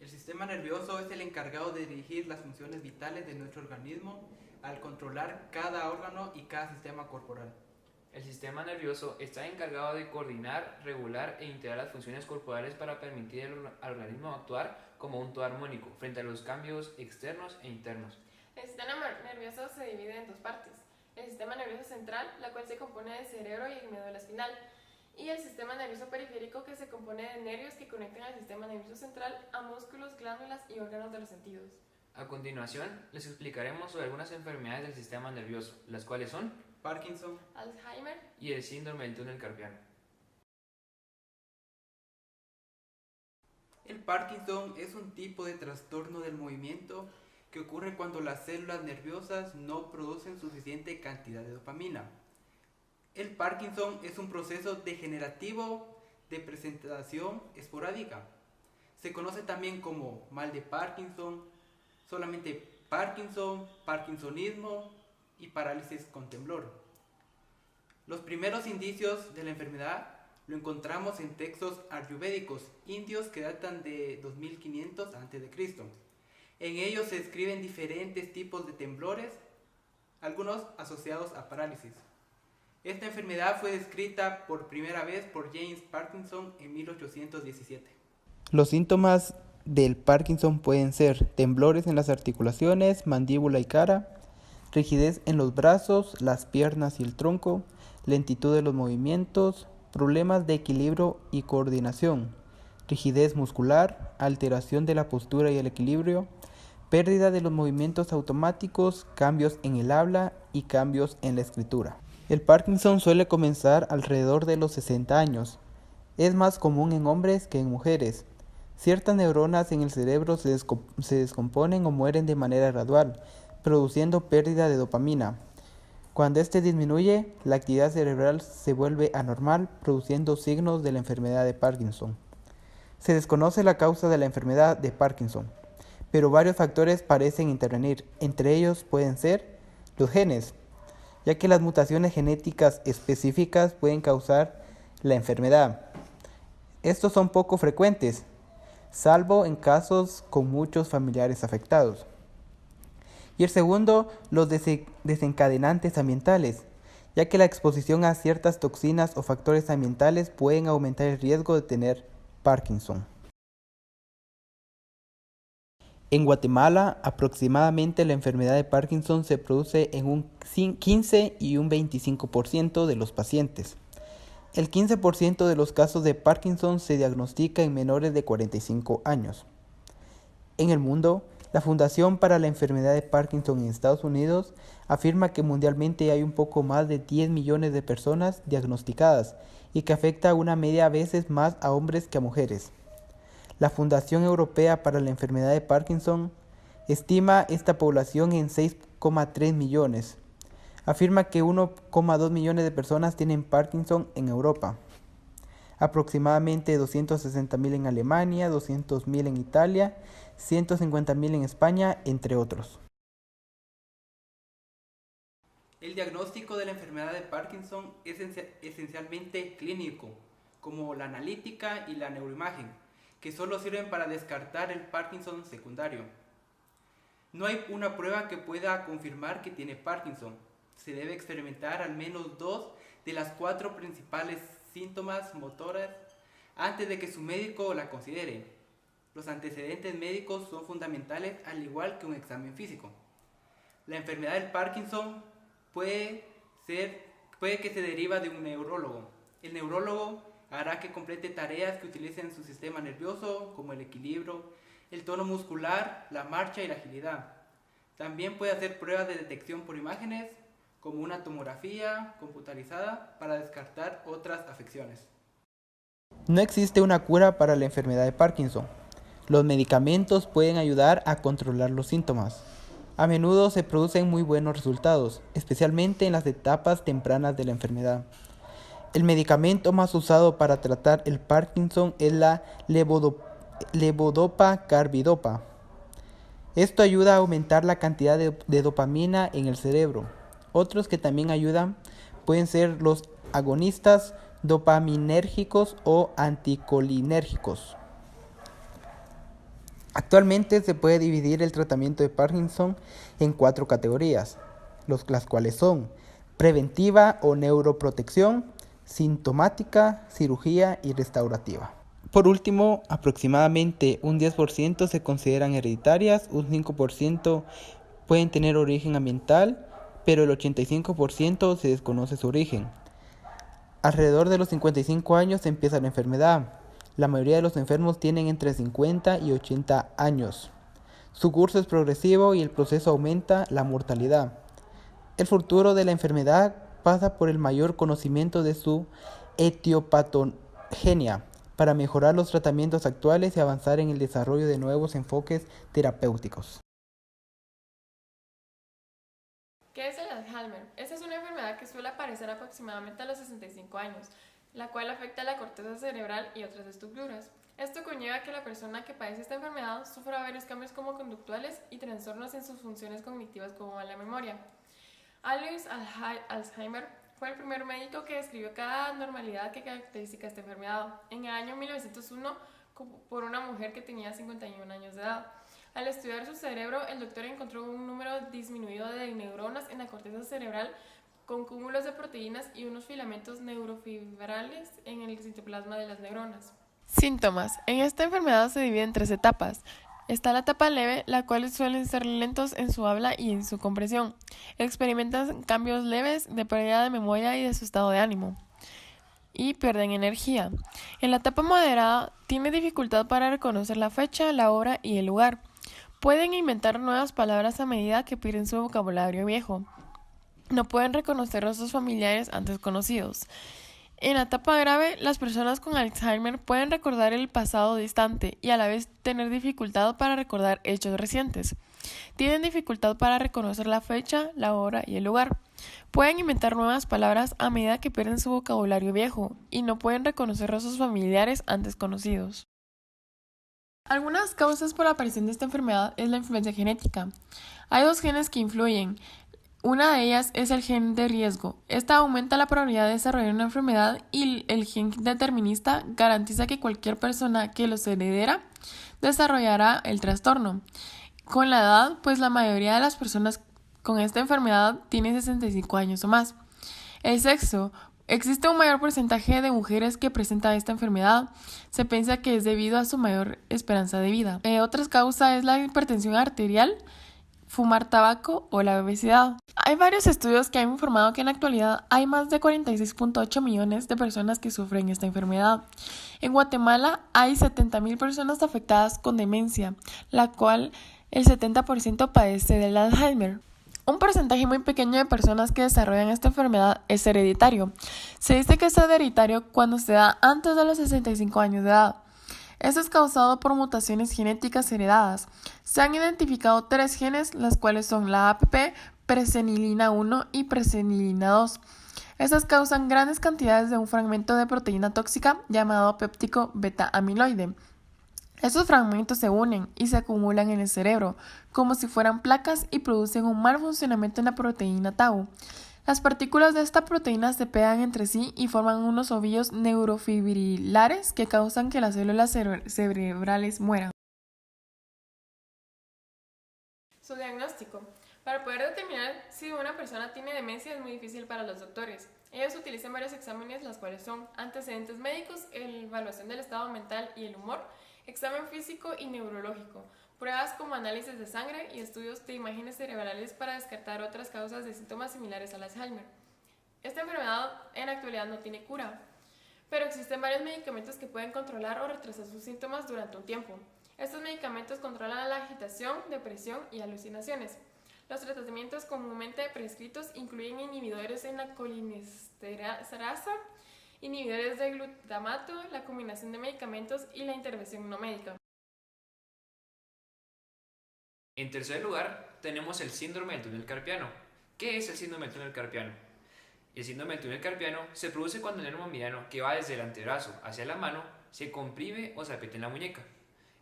El sistema nervioso es el encargado de dirigir las funciones vitales de nuestro organismo al controlar cada órgano y cada sistema corporal. El sistema nervioso está encargado de coordinar, regular e integrar las funciones corporales para permitir al organismo actuar como un todo armónico frente a los cambios externos e internos. El sistema nervioso se divide en dos partes: el sistema nervioso central, la cual se compone de cerebro y médula espinal, y el sistema nervioso periférico, que se compone de nervios que conectan al sistema nervioso central a músculos, glándulas y órganos de los sentidos. A continuación, les explicaremos sobre algunas enfermedades del sistema nervioso, las cuales son Parkinson, Alzheimer y el síndrome del túnel carpiano. El Parkinson es un tipo de trastorno del movimiento que ocurre cuando las células nerviosas no producen suficiente cantidad de dopamina. El Parkinson es un proceso degenerativo de presentación esporádica. Se conoce también como mal de Parkinson, solamente Parkinson, parkinsonismo y parálisis con temblor. Los primeros indicios de la enfermedad lo encontramos en textos ayurvédicos indios que datan de 2500 a.C. En ellos se describen diferentes tipos de temblores, algunos asociados a parálisis. Esta enfermedad fue descrita por primera vez por James Parkinson en 1817. Los síntomas del Parkinson pueden ser temblores en las articulaciones, mandíbula y cara, rigidez en los brazos, las piernas y el tronco, lentitud de los movimientos, problemas de equilibrio y coordinación, rigidez muscular, alteración de la postura y el equilibrio, pérdida de los movimientos automáticos, cambios en el habla y cambios en la escritura. El Parkinson suele comenzar alrededor de los 60 años. Es más común en hombres que en mujeres. Ciertas neuronas en el cerebro se descomponen o mueren de manera gradual, produciendo pérdida de dopamina. Cuando este disminuye, la actividad cerebral se vuelve anormal, produciendo signos de la enfermedad de Parkinson. Se desconoce la causa de la enfermedad de Parkinson, pero varios factores parecen intervenir. Entre ellos pueden ser los genes, ya que las mutaciones genéticas específicas pueden causar la enfermedad. Estos son poco frecuentes, salvo en casos con muchos familiares afectados. Y el segundo, los desencadenantes ambientales, ya que la exposición a ciertas toxinas o factores ambientales pueden aumentar el riesgo de tener Parkinson. En Guatemala, aproximadamente la enfermedad de Parkinson se produce en un 15 y un 25% de los pacientes. El 15% de los casos de Parkinson se diagnostica en menores de 45 años. En el mundo, la Fundación para la Enfermedad de Parkinson en Estados Unidos afirma que mundialmente hay un poco más de 10 millones de personas diagnosticadas y que afecta a una media veces más a hombres que a mujeres. La Fundación Europea para la Enfermedad de Parkinson estima esta población en 6,3 millones. Afirma que 1,2 millones de personas tienen Parkinson en Europa. Aproximadamente 260.000 en Alemania, 200.000 en Italia, 150.000 en España, entre otros. El diagnóstico de la enfermedad de Parkinson es esencialmente clínico, como la analítica y la neuroimagen, que solo sirven para descartar el Parkinson secundario. No hay una prueba que pueda confirmar que tiene Parkinson. Se debe experimentar al menos 2 de las 4 principales síntomas motoras antes de que su médico la considere. Los antecedentes médicos son fundamentales, al igual que un examen físico. La enfermedad del Parkinson puede que se deriva de un neurólogo. El neurólogo hará que complete tareas que utilicen su sistema nervioso, como el equilibrio, el tono muscular, la marcha y la agilidad. También puede hacer pruebas de detección por imágenes, como una tomografía computarizada, para descartar otras afecciones. No existe una cura para la enfermedad de Parkinson. Los medicamentos pueden ayudar a controlar los síntomas. A menudo se producen muy buenos resultados, especialmente en las etapas tempranas de la enfermedad. El medicamento más usado para tratar el Parkinson es la levodopa-carbidopa. Esto ayuda a aumentar la cantidad de dopamina en el cerebro. Otros que también ayudan pueden ser los agonistas dopaminérgicos o anticolinérgicos. Actualmente se puede dividir el tratamiento de Parkinson en 4 categorías, las cuales son preventiva o neuroprotección, sintomática, cirugía y restaurativa. Por último, aproximadamente un 10% se consideran hereditarias, un 5% pueden tener origen ambiental, pero el 85% se desconoce su origen. Alrededor de los 55 años empieza la enfermedad. La mayoría de los enfermos tienen entre 50 y 80 años. Su curso es progresivo y el proceso aumenta la mortalidad. El futuro de la enfermedad pasa por el mayor conocimiento de su etiopatogenia para mejorar los tratamientos actuales y avanzar en el desarrollo de nuevos enfoques terapéuticos. ¿Qué es el Alzheimer? Esta es una enfermedad que suele aparecer aproximadamente a los 65 años, la cual afecta a la corteza cerebral y otras estructuras. Esto conlleva que la persona que padece esta enfermedad sufra varios cambios como conductuales y trastornos en sus funciones cognitivas como la memoria. Alois Alzheimer fue el primer médico que describió cada anormalidad que caracteriza esta enfermedad en el año 1901 por una mujer que tenía 51 años de edad. Al estudiar su cerebro, el doctor encontró un número disminuido de neuronas en la corteza cerebral con cúmulos de proteínas y unos filamentos neurofibrales en el citoplasma de las neuronas. Síntomas. En esta enfermedad se divide en 3 etapas. Está la etapa leve, la cual suelen ser lentos en su habla y en su comprensión. Experimentan cambios leves de pérdida de memoria y de su estado de ánimo. Y pierden energía. En la etapa moderada, tiene dificultad para reconocer la fecha, la hora y el lugar. Pueden inventar nuevas palabras a medida que pierden su vocabulario viejo. No pueden reconocer rostros familiares antes conocidos. En la etapa grave, las personas con Alzheimer pueden recordar el pasado distante y a la vez tener dificultad para recordar hechos recientes. Tienen dificultad para reconocer la fecha, la hora y el lugar. Pueden inventar nuevas palabras a medida que pierden su vocabulario viejo y no pueden reconocer rostros familiares antes conocidos. Algunas causas por la aparición de esta enfermedad es la influencia genética. Hay 2 genes que influyen. Una de ellas es el gen de riesgo. Esta aumenta la probabilidad de desarrollar una enfermedad y el gen determinista garantiza que cualquier persona que los heredera desarrollará el trastorno. Con la edad, pues la mayoría de las personas con esta enfermedad tiene 65 años o más. El sexo. Existe un mayor porcentaje de mujeres que presentan esta enfermedad. Se piensa que es debido a su mayor esperanza de vida. Otra causa es la hipertensión arterial, fumar tabaco o la obesidad. Hay varios estudios que han informado que en la actualidad hay más de 46.8 millones de personas que sufren esta enfermedad. En Guatemala hay 70.000 personas afectadas con demencia, la cual el 70% padece del Alzheimer. Un porcentaje muy pequeño de personas que desarrollan esta enfermedad es hereditario. Se dice que es hereditario cuando se da antes de los 65 años de edad. Esto es causado por mutaciones genéticas heredadas. Se han identificado 3 genes, las cuales son la APP, presenilina 1 y presenilina 2. Estas causan grandes cantidades de un fragmento de proteína tóxica llamado péptido beta-amiloide. Estos fragmentos se unen y se acumulan en el cerebro, como si fueran placas y producen un mal funcionamiento en la proteína tau. Las partículas de esta proteína se pegan entre sí y forman unos ovillos neurofibrilares que causan que las células cerebrales mueran. Su diagnóstico. Para poder determinar si una persona tiene demencia es muy difícil para los doctores. Ellos utilizan varios exámenes, los cuales son antecedentes médicos, evaluación del estado mental y el humor, examen físico y neurológico, pruebas como análisis de sangre y estudios de imágenes cerebrales para descartar otras causas de síntomas similares al Alzheimer. Esta enfermedad en la actualidad no tiene cura, pero existen varios medicamentos que pueden controlar o retrasar sus síntomas durante un tiempo. Estos medicamentos controlan la agitación, depresión y alucinaciones. Los tratamientos comúnmente prescritos incluyen inhibidores en la colinesterasa, inhibidores de glutamato, la combinación de medicamentos y la intervención no médica. En tercer lugar, tenemos el síndrome del túnel carpiano. ¿Qué es el síndrome del túnel carpiano? El síndrome del túnel carpiano se produce cuando el nervio mediano que va desde el antebrazo hacia la mano se comprime o se aprieta en la muñeca.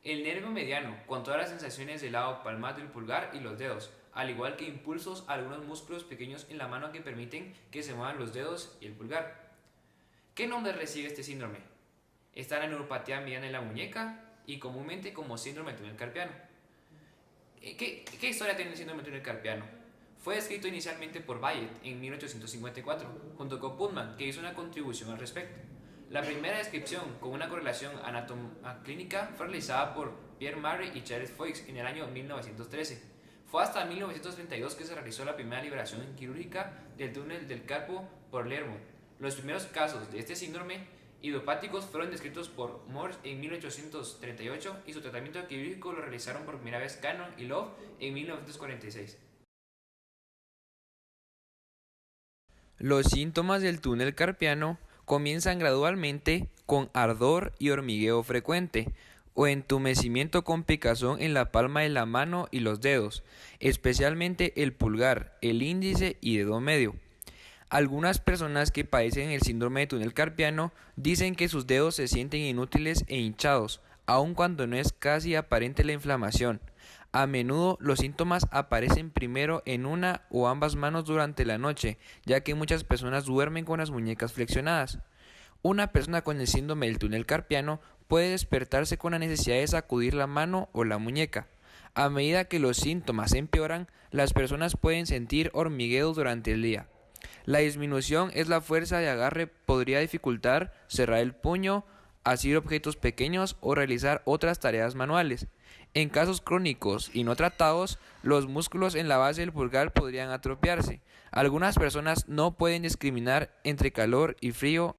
El nervio mediano, con todas las sensaciones del lado palmar del pulgar y los dedos, al igual que impulsos a algunos músculos pequeños en la mano que permiten que se muevan los dedos y el pulgar. ¿Qué nombre recibe este síndrome? ¿Está la neuropatía mediana en la muñeca? y comúnmente como síndrome del túnel carpiano. ¿Qué historia tiene el síndrome del túnel carpiano? Fue descrito inicialmente por Bayet en 1854, junto con Putnam, que hizo una contribución al respecto. La primera descripción con una correlación anatómica fue realizada por Pierre Marey y Charles Foix en el año 1913. Fue hasta 1932 que se realizó la primera liberación quirúrgica del túnel del carpo por Lermont. Los primeros casos de este síndrome idiopáticos fueron descritos por Morse en 1838 y su tratamiento quirúrgico lo realizaron por primera vez Cannon y Love en 1946. Los síntomas del túnel carpiano comienzan gradualmente con ardor y hormigueo frecuente o entumecimiento con picazón en la palma de la mano y los dedos, especialmente el pulgar, el índice y dedo medio. Algunas personas que padecen el síndrome de túnel carpiano dicen que sus dedos se sienten inútiles e hinchados, aun cuando no es casi aparente la inflamación. A menudo los síntomas aparecen primero en una o ambas manos durante la noche, ya que muchas personas duermen con las muñecas flexionadas. Una persona con el síndrome del túnel carpiano puede despertarse con la necesidad de sacudir la mano o la muñeca. A medida que los síntomas empeoran, las personas pueden sentir hormigueos durante el día. La disminución es la fuerza de agarre podría dificultar cerrar el puño, asir objetos pequeños o realizar otras tareas manuales. En casos crónicos y no tratados, los músculos en la base del pulgar podrían atrofiarse. Algunas personas no pueden discriminar entre calor y frío.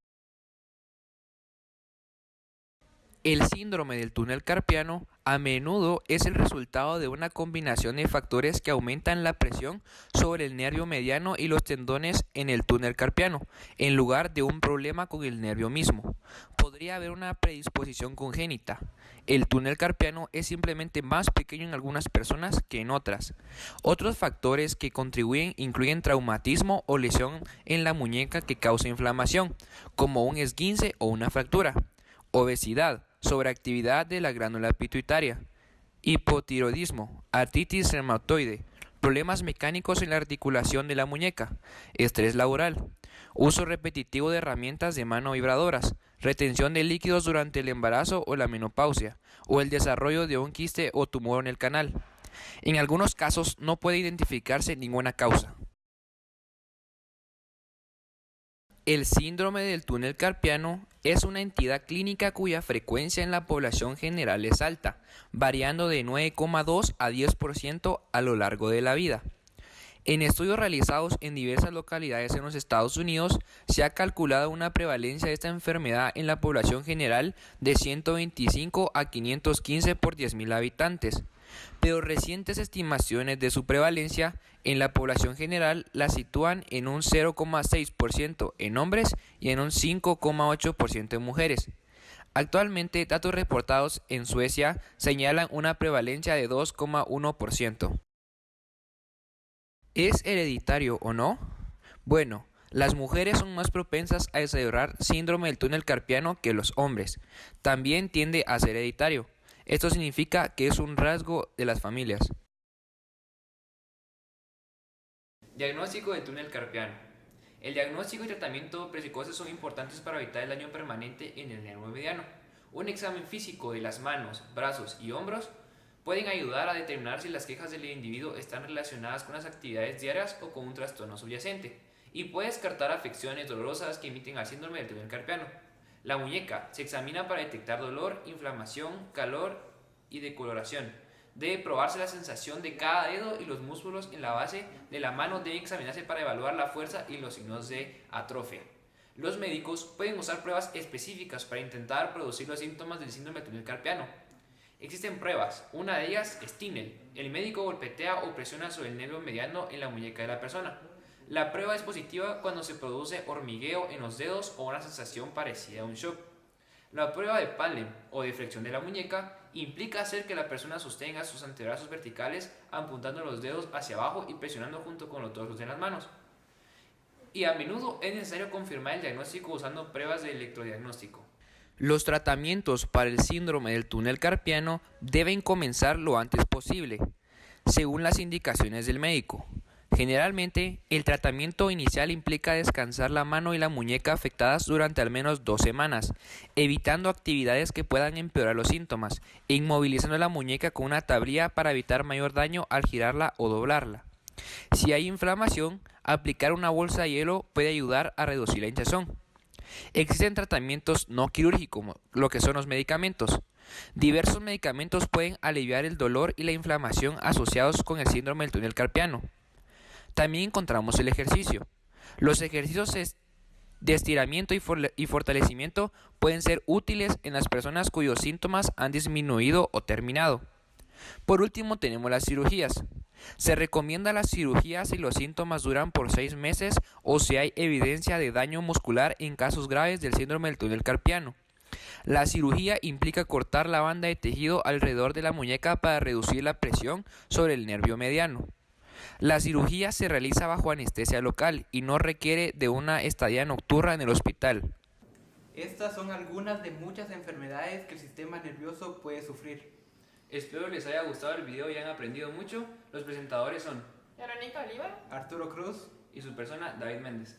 El síndrome del túnel carpiano a menudo es el resultado de una combinación de factores que aumentan la presión sobre el nervio mediano y los tendones en el túnel carpiano, en lugar de un problema con el nervio mismo. Podría haber una predisposición congénita. El túnel carpiano es simplemente más pequeño en algunas personas que en otras. Otros factores que contribuyen incluyen traumatismo o lesión en la muñeca que causa inflamación, como un esguince o una fractura, obesidad, sobreactividad de la glándula pituitaria, hipotiroidismo, artritis reumatoide, problemas mecánicos en la articulación de la muñeca, estrés laboral, uso repetitivo de herramientas de mano vibradoras, retención de líquidos durante el embarazo o la menopausia, o el desarrollo de un quiste o tumor en el canal. En algunos casos no puede identificarse ninguna causa. El síndrome del túnel carpiano es una entidad clínica cuya frecuencia en la población general es alta, variando de 9,2 a 10% a lo largo de la vida. En estudios realizados en diversas localidades en los Estados Unidos, se ha calculado una prevalencia de esta enfermedad en la población general de 125 a 515 por 10.000 habitantes, pero recientes estimaciones de su prevalencia en la población general la sitúan en un 0,6% en hombres y en un 5,8% en mujeres. Actualmente, datos reportados en Suecia señalan una prevalencia de 2,1%. ¿Es hereditario o no? Bueno, las mujeres son más propensas a desarrollar síndrome del túnel carpiano que los hombres. También tiende a ser hereditario. Esto significa que es un rasgo de las familias. Diagnóstico del túnel carpiano. El diagnóstico y tratamiento precoces son importantes para evitar el daño permanente en el nervio mediano. Un examen físico de las manos, brazos y hombros pueden ayudar a determinar si las quejas del individuo están relacionadas con las actividades diarias o con un trastorno subyacente, y puede descartar afecciones dolorosas que emiten al síndrome del túnel carpiano. La muñeca se examina para detectar dolor, inflamación, calor y decoloración. Debe probarse la sensación de cada dedo y los músculos en la base de la mano deben examinarse para evaluar la fuerza y los signos de atrofia. Los médicos pueden usar pruebas específicas para intentar producir los síntomas del síndrome del túnel carpiano. Existen pruebas, una de ellas es Tinel. El médico golpetea o presiona sobre el nervio mediano en la muñeca de la persona. La prueba es positiva cuando se produce hormigueo en los dedos o una sensación parecida a un shock. La prueba de Palem o de flexión de la muñeca implica hacer que la persona sostenga sus antebrazos verticales apuntando los dedos hacia abajo y presionando junto con los dorsos de las manos. Y a menudo es necesario confirmar el diagnóstico usando pruebas de electrodiagnóstico. Los tratamientos para el síndrome del túnel carpiano deben comenzar lo antes posible, según las indicaciones del médico. Generalmente, el tratamiento inicial implica descansar la mano y la muñeca afectadas durante al menos 2 semanas, evitando actividades que puedan empeorar los síntomas e inmovilizando la muñeca con una tablilla para evitar mayor daño al girarla o doblarla. Si hay inflamación, aplicar una bolsa de hielo puede ayudar a reducir la hinchazón. Existen tratamientos no quirúrgicos, lo que son los medicamentos. Diversos medicamentos pueden aliviar el dolor y la inflamación asociados con el síndrome del túnel carpiano. También encontramos el ejercicio. Los ejercicios de estiramiento y fortalecimiento pueden ser útiles en las personas cuyos síntomas han disminuido o terminado. Por último tenemos las cirugías. Se recomienda la cirugía si los síntomas duran por 6 meses o si hay evidencia de daño muscular en casos graves del síndrome del túnel carpiano. La cirugía implica cortar la banda de tejido alrededor de la muñeca para reducir la presión sobre el nervio mediano. La cirugía se realiza bajo anestesia local y no requiere de una estadía nocturna en el hospital. Estas son algunas de muchas enfermedades que el sistema nervioso puede sufrir. Espero les haya gustado el video y hayan aprendido mucho. Los presentadores son Verónica Oliva. Arturo Cruz. y su persona David Méndez.